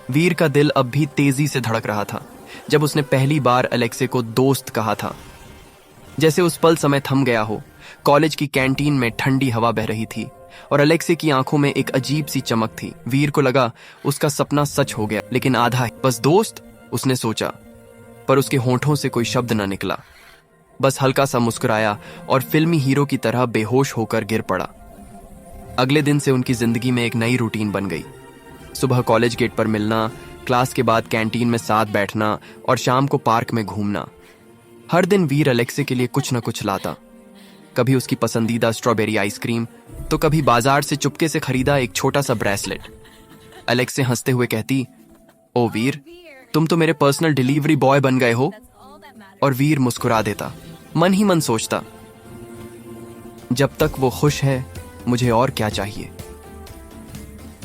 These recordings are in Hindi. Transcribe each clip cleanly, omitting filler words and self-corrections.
वीर का दिल अब भी तेजी से धड़क रहा था जब उसने पहली बार अलेक्से को दोस्त कहा था। जैसे उस पल समय थम गया हो। कॉलेज की कैंटीन में ठंडी हवा बह रही थी और अलेक्से की आंखों में एक अजीब सी चमक थी। वीर को लगा उसका सपना सच हो गया, लेकिन आधा ही। बस दोस्त, उसने सोचा, पर उसके होंठों से कोई शब्द न निकला। बस हल्का सा मुस्कुराया और फिल्मी हीरो की तरह बेहोश होकर गिर पड़ा। अगले दिन से उनकी जिंदगी में एक नई रूटीन बन गई। सुबह कॉलेज गेट पर मिलना, क्लास के बाद कैंटीन में साथ बैठना और शाम को पार्क में घूमना। हर दिन वीर अलेक्से के लिए कुछ न कुछ लाता। कभी उसकी पसंदीदा स्ट्रॉबेरी आइसक्रीम, तो कभी बाजार से चुपके से खरीदा एक छोटा सा ब्रेसलेट। अलेक्से हंसते हुए कहती, ओ वीर, तुम तो मेरे पर्सनल डिलीवरी बॉय बन गए हो। और वीर मुस्कुरा देता, मन ही मन सोचता, जब तक वो खुश है मुझे और क्या चाहिए।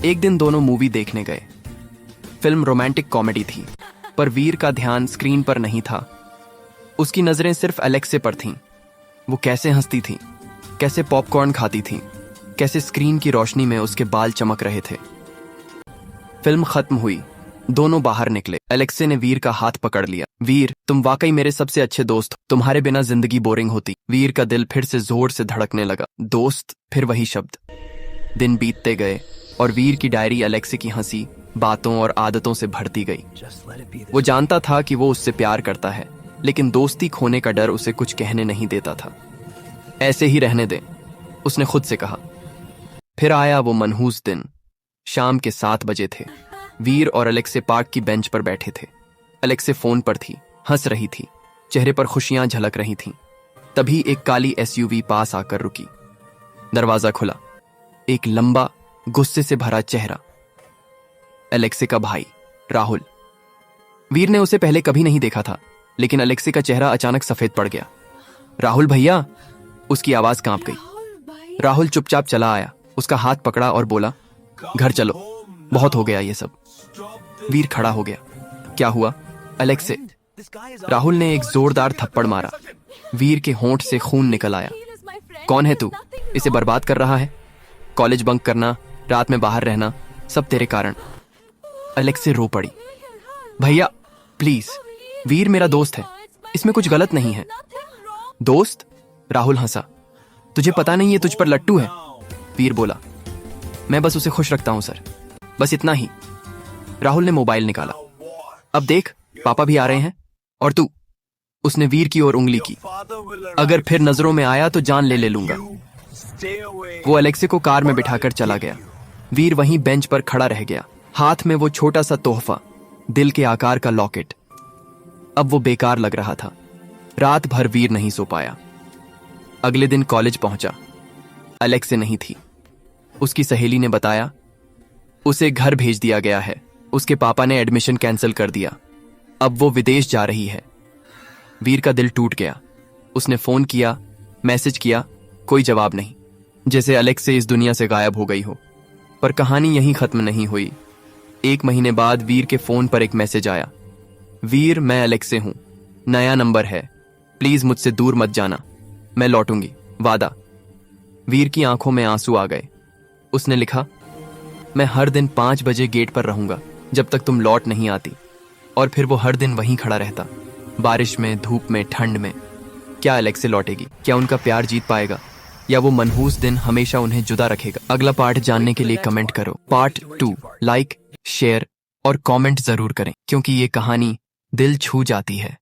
एक दिन दोनों मूवी देखने गए। फिल्म रोमांटिक कॉमेडी थी, पर वीर का ध्यान स्क्रीन पर नहीं था। उसकी नजरें सिर्फ अलेक्से पर थीं। वो कैसे हंसती थी, कैसे पॉपकॉर्न खाती थी, कैसे स्क्रीन की रोशनी में उसके बाल चमक रहे थे। फिल्म खत्म हुई, दोनों बाहर निकले। अलेक्से ने वीर का हाथ पकड़ लिया। वीर, तुम वाकई मेरे सबसे अच्छे दोस्त हो। तुम्हारे बिना जिंदगी बोरिंग होती। वीर का दिल फिर से जोर से धड़कने लगा। दोस्त, फिर वही शब्द। दिन बीतते गए और वीर की डायरी अलेक्से की हंसी, बातों और आदतों से भरती गई। वो जानता था कि वो उससे प्यार करता है, लेकिन दोस्ती खोने का डर उसे कुछ कहने नहीं देता था। ऐसे ही रहने दे, उसने खुद से कहा। फिर आया वो मनहूस दिन। शाम के 7 बजे थे। वीर और अलेक्से पार्क की बेंच पर बैठे थे। अलेक्से फोन पर थी, हंस रही थी, चेहरे पर खुशियां झलक रही थीं। तभी एक काली एसयूवी पास आकर रुकी। दरवाजा खुला। एक लंबा, गुस्से से भरा चेहरा। अलेक्से का भाई राहुल। वीर ने उसे पहले कभी नहीं देखा था, लेकिन अलेक्से का चेहरा अचानक सफेद पड़ गया। राहुल भैया, उसकी आवाज कांप गई। राहुल चुपचाप चला आया, उसका हाथ पकड़ा और बोला, घर चलो, बहुत हो गया ये सब। वीर खड़ा हो गया। क्या हुआ? अलेक्से। राहुल ने एक जोरदार थप्पड़ मारा। वीर के होंठ से खून निकल आया। कौन है तू? इसे बर्बाद कर रहा है। कॉलेज बंक करना, रात में बाहर रहना, सब तेरे कारण। अलेक्से रो पड़ी। भैया प्लीज, वीर मेरा दोस्त है, इसमें कुछ गलत नहीं है। दोस्त? राहुल हंसा। तुझे पता नहीं है तुझ पर लट्टू है? वीर बोला। मैं बस उसे खुश रखता हूं सर, बस इतना ही। राहुल ने मोबाइल निकाला। अब देख, पापा भी आ रहे हैं। और तू? उसने वीर की ओर उंगली की। अगर फिर नजरों में आया तो जान ले लूंगा। वो अलेक्से को कार में बिठाकर चला गया। वीर वहीं बेंच पर खड़ा रह गया, हाथ में वो छोटा सा तोहफा, दिल के आकार का लॉकेट। अब वो बेकार लग रहा था। रात भर वीर नहीं सो पाया। अगले दिन कॉलेज पहुंचा। अलेक्से नहीं थी। उसकी सहेली ने बताया, उसे घर भेज दिया गया है। उसके पापा ने एडमिशन कैंसिल कर दिया। अब वो विदेश जा रही है। वीर का दिल टूट गया। उसने फोन किया, मैसेज किया, कोई जवाब नहीं, जैसे अलेक्से इस दुनिया से गायब हो गई हो। पर कहानी यहीं खत्म नहीं हुई। 1 महीने बाद वीर के फोन पर एक मैसेज आया। वीर, मैं अलेक्से हूं, नया नंबर है, प्लीज मुझसे दूर मत जाना, मैं लौटूंगी, वादा। वीर की आंखों में आंसू आ गए। उसने लिखा, मैं हर दिन 5 बजे गेट पर रहूंगा जब तक तुम लौट नहीं आती। और फिर वो हर दिन वहीं खड़ा रहता, बारिश में, धूप में, ठंड में। क्या अलेक्से लौटेगी? क्या उनका प्यार जीत पाएगा, या वो मनहूस दिन हमेशा उन्हें जुदा रखेगा? अगला पार्ट जानने के लिए कमेंट करो। पार्ट 2 लाइक, शेयर और कमेंट जरूर करें, क्योंकि ये कहानी दिल छू जाती है।